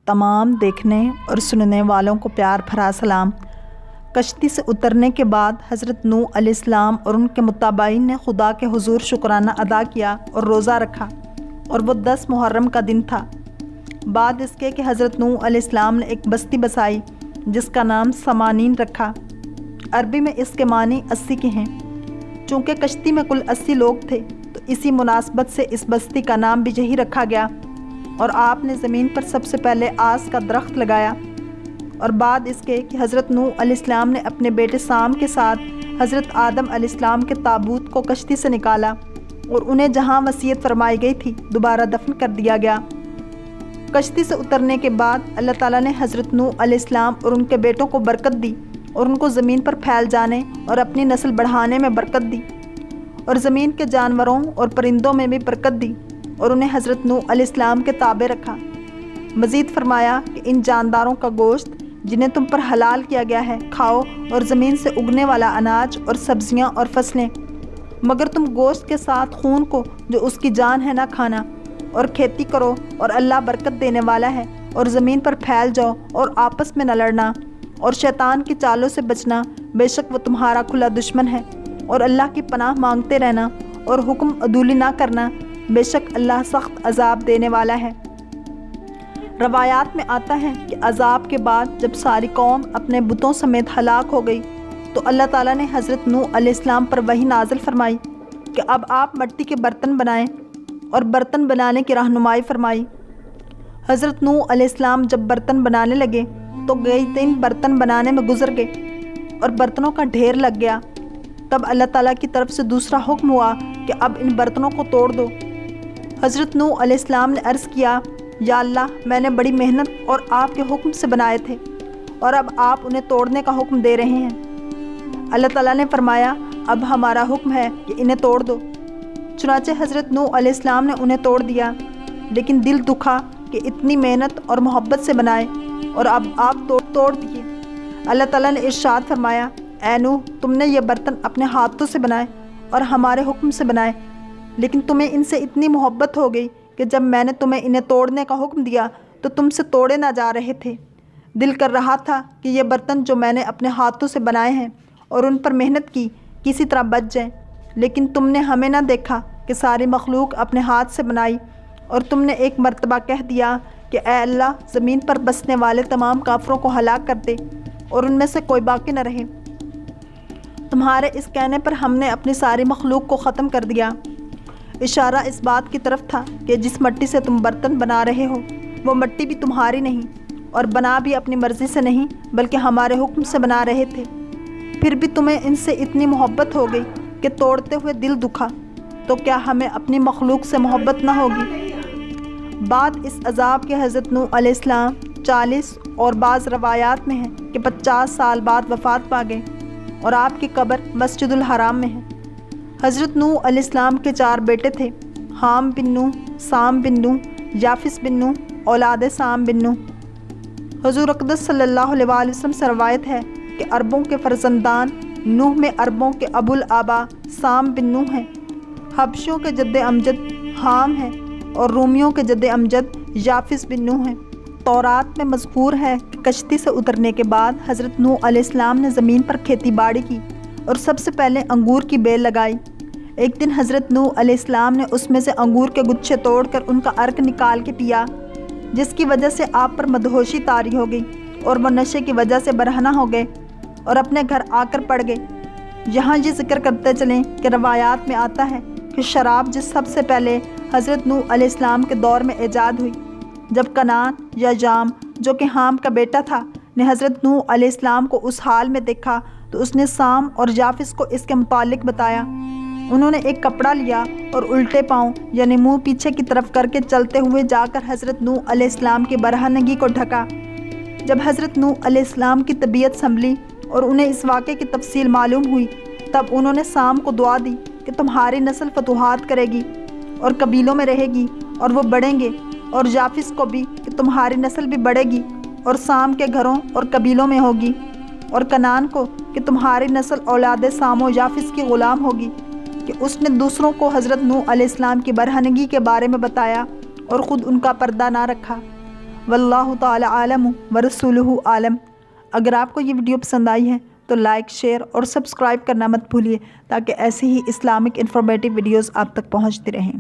تمام دیکھنے اور سننے والوں کو پیار بھرا سلام۔ کشتی سے اترنے کے بعد حضرت نوح علیہ السلام اور ان کے متبعین نے خدا کے حضور شکرانہ ادا کیا اور روزہ رکھا، اور وہ 10 محرم کا دن تھا۔ بعد اس کے کہ حضرت نوح علیہ السلام نے ایک بستی بسائی جس کا نام سمانین رکھا۔ عربی میں اس کے معنی 80 کے ہیں۔ چونکہ کشتی میں کل 80 لوگ تھے تو اسی مناسبت سے اس بستی کا نام بھی یہی رکھا گیا، اور آپ نے زمین پر سب سے پہلے آس کا درخت لگایا۔ اور بعد اس کے کہ حضرت نوح علیہ السلام نے اپنے بیٹے سام کے ساتھ حضرت آدم علیہ السلام کے تابوت کو کشتی سے نکالا اور انہیں جہاں وصیت فرمائی گئی تھی دوبارہ دفن کر دیا گیا۔ کشتی سے اترنے کے بعد اللہ تعالیٰ نے حضرت نوح علیہ السلام اور ان کے بیٹوں کو برکت دی اور ان کو زمین پر پھیل جانے اور اپنی نسل بڑھانے میں برکت دی، اور زمین کے جانوروں اور پرندوں میں بھی برکت دی، اور انہیں حضرت نوح علیہ السلام کے تابع رکھا۔ مزید فرمایا کہ ان جانداروں کا گوشت جنہیں تم پر حلال کیا گیا ہے کھاؤ، اور زمین سے اگنے والا اناج اور سبزیاں اور فصلیں، مگر تم گوشت کے ساتھ خون کو جو اس کی جان ہے نہ کھانا، اور کھیتی کرو اور اللہ برکت دینے والا ہے، اور زمین پر پھیل جاؤ اور آپس میں نہ لڑنا، اور شیطان کی چالوں سے بچنا، بے شک وہ تمہارا کھلا دشمن ہے، اور اللہ کی پناہ مانگتے رہنا اور حکم عدولی نہ کرنا، بے شک اللہ سخت عذاب دینے والا ہے۔ روایات میں آتا ہے کہ عذاب کے بعد جب ساری قوم اپنے بتوں سمیت ہلاک ہو گئی تو اللہ تعالیٰ نے حضرت نوح علیہ السلام پر وحی نازل فرمائی کہ اب آپ مٹی کے برتن بنائیں، اور برتن بنانے کی رہنمائی فرمائی۔ حضرت نوح علیہ السلام جب برتن بنانے لگے تو کئی دن برتن بنانے میں گزر گئے اور برتنوں کا ڈھیر لگ گیا۔ تب اللہ تعالیٰ کی طرف سے دوسرا حکم ہوا کہ اب ان برتنوں کو توڑ دو۔ حضرت نوح علیہ السلام نے عرض کیا، یا اللہ، میں نے بڑی محنت اور آپ کے حکم سے بنائے تھے، اور اب آپ انہیں توڑنے کا حکم دے رہے ہیں۔ اللہ تعالیٰ نے فرمایا، اب ہمارا حکم ہے کہ انہیں توڑ دو۔ چنانچہ حضرت نوح علیہ السلام نے انہیں توڑ دیا، لیکن دل دکھا کہ اتنی محنت اور محبت سے بنائے اور اب آپ توڑ دیے۔ اللہ تعالیٰ نے ارشاد فرمایا، اے نوح، تم نے یہ برتن اپنے ہاتھوں سے بنائے اور ہمارے حکم سے بنائے، لیکن تمہیں ان سے اتنی محبت ہو گئی کہ جب میں نے تمہیں انہیں توڑنے کا حکم دیا تو تم سے توڑے نہ جا رہے تھے۔ دل کر رہا تھا کہ یہ برتن جو میں نے اپنے ہاتھوں سے بنائے ہیں اور ان پر محنت کی کسی طرح بچ جائیں، لیکن تم نے ہمیں نہ دیکھا کہ ساری مخلوق اپنے ہاتھ سے بنائی، اور تم نے ایک مرتبہ کہہ دیا کہ اے اللہ، زمین پر بسنے والے تمام کافروں کو ہلاک کر دے اور ان میں سے کوئی باقی نہ رہے۔ تمہارے اس کہنے پر ہم نے اپنی ساری مخلوق کو ختم کر دیا۔ اشارہ اس بات کی طرف تھا کہ جس مٹی سے تم برتن بنا رہے ہو وہ مٹی بھی تمہاری نہیں، اور بنا بھی اپنی مرضی سے نہیں بلکہ ہمارے حکم سے بنا رہے تھے۔ پھر بھی تمہیں ان سے اتنی محبت ہو گئی کہ توڑتے ہوئے دل دکھا، تو کیا ہمیں اپنی مخلوق سے محبت نہ ہوگی؟ بعد اس عذاب کے حضرت نوح علیہ السلام 40 اور بعض روایات میں ہے کہ 50 سال بعد وفات پا گئے، اور آپ کی قبر مسجد الحرام میں ہے۔ حضرت نوح علیہ السلام کے 4 بیٹے تھے، حام بن نوح، سام بن نوح، یافس بن نوح، اولاد سام بن نوح۔ حضور اقدس صلی اللہ علیہ وآلہ وسلم سے روایت ہے کہ عربوں کے فرزندان نوح میں عربوں کے ابو الآبا سام بن نوح ہیں، حبشوں کے جد امجد حام ہیں، اور رومیوں کے جد امجد یافس بن نوح ہیں۔ تورات میں مذکور ہے کہ کشتی سے اترنے کے بعد حضرت نوح علیہ السلام نے زمین پر کھیتی باڑی کی اور سب سے پہلے انگور کی بیل لگائی۔ ایک دن حضرت نوح علیہ السلام نے اس میں سے انگور کے گچھے توڑ کر ان کا عرق نکال کے پیا، جس کی وجہ سے آپ پر مدہوشی طاری ہو گئی اور وہ نشے کی وجہ سے برہنہ ہو گئے اور اپنے گھر آ کر پڑ گئے۔ یہاں یہ ذکر کرتے چلیں کہ روایات میں آتا ہے کہ شراب جس سب سے پہلے حضرت نوح علیہ السلام کے دور میں ایجاد ہوئی، جب کنعان یا جام جو کہ حام کا بیٹا تھا نے حضرت نوح علیہ السلام کو اس حال میں دیکھا تو اس نے سام اور یافس کو اس کے متعلق بتایا۔ انہوں نے ایک کپڑا لیا اور الٹے پاؤں یعنی منہ پیچھے کی طرف کر کے چلتے ہوئے جا کر حضرت نوح علیہ السلام کی برہنگی کو ڈھکا۔ جب حضرت نوح علیہ السلام کی طبیعت سنبھلی اور انہیں اس واقعے کی تفصیل معلوم ہوئی، تب انہوں نے سام کو دعا دی کہ تمہاری نسل فتوحات کرے گی اور قبیلوں میں رہے گی اور وہ بڑھیں گے، اور یافس کو بھی کہ تمہاری نسل بھی بڑھے گی اور سام کے گھروں اور قبیلوں میں ہوگی، اور کنعان کو کہ تمہاری نسل اولاد سام و یافس کی غلام ہوگی، کہ اس نے دوسروں کو حضرت نوح علیہ السلام کی برہنگی کے بارے میں بتایا اور خود ان کا پردہ نہ رکھا۔ واللہ تعالی عالم ورسولہ عالم۔ اگر آپ کو یہ ویڈیو پسند آئی ہے تو لائک، شیئر اور سبسکرائب کرنا مت بھولیے تاکہ ایسی ہی اسلامک انفارمیٹیو ویڈیوز آپ تک پہنچتی رہیں۔